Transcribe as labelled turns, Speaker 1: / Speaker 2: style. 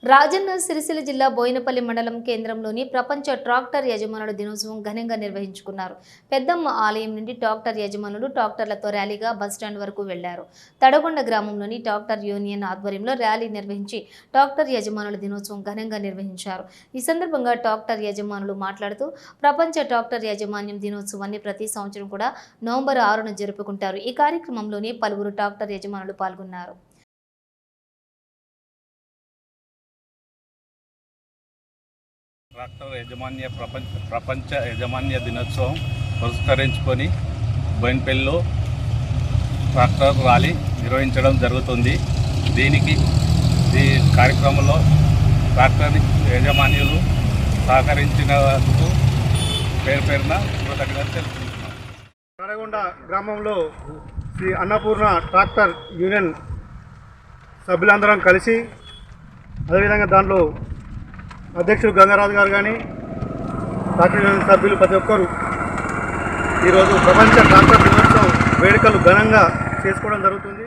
Speaker 1: రాజన్న సిరిసిల్ల జిల్లా బోయినపల్లి మండలం కేంద్రంలోని ప్రపంచ ట్రాక్టర్ యజమానుల దినోత్సవం ఘనంగా నిర్వహించుకున్నారు. పెద్దమ్మ ఆలయం నుండి ట్రాక్టర్ యజమానులు ట్రాక్టర్లతో ర్యాలీగా బస్టాండ్ వరకు వెళ్లారు. తడగొండ గ్రామంలోని ట్రాక్టర్ యూనియన్ ఆధ్వర్యంలో ర్యాలీ నిర్వహించి ట్రాక్టర్ యజమానుల దినోత్సవం ఘనంగా నిర్వహించారు. ఈ సందర్భంగా ట్రాక్టర్ యజమానులు మాట్లాడుతూ ప్రపంచ ట్రాక్టర్ యాజమాన్యం దినోత్సవాన్ని ప్రతి సంవత్సరం కూడా నవంబర్ 6న జరుపుకుంటారు. ఈ కార్యక్రమంలోని పలువురు ట్రాక్టర్ యజమానులు పాల్గొన్నారు.
Speaker 2: ట్రాక్టర్ ప్రపంచ యాజమాన్య దినోత్సవం పురస్కరించుకొని బోయినపల్లిలో ట్రాక్టర్ ర్యాలీ నిర్వహించడం జరుగుతుంది. ఈ కార్యక్రమంలో ట్రాక్టర్ యాజమాన్యులు సహకరించినందుకు పేరున కృతజ్ఞతలు తెలుపుతున్నాం.
Speaker 3: తడగొండ గ్రామంలో శ్రీ అన్నపూర్ణ ట్రాక్టర్ యూనియన్ సభ్యులందరం కలిసి, అదేవిధంగా దాంట్లో అధ్యక్షుడు గంగారాజు గారు కానీ ట్రాక్టర్ యూనియన్ సభ్యులు ప్రతి ఒక్కరు ఈరోజు ప్రపంచ ట్రాక్టర్ దినోత్సవం వేడుకలు ఘనంగా చేసుకోవడం జరుగుతుంది.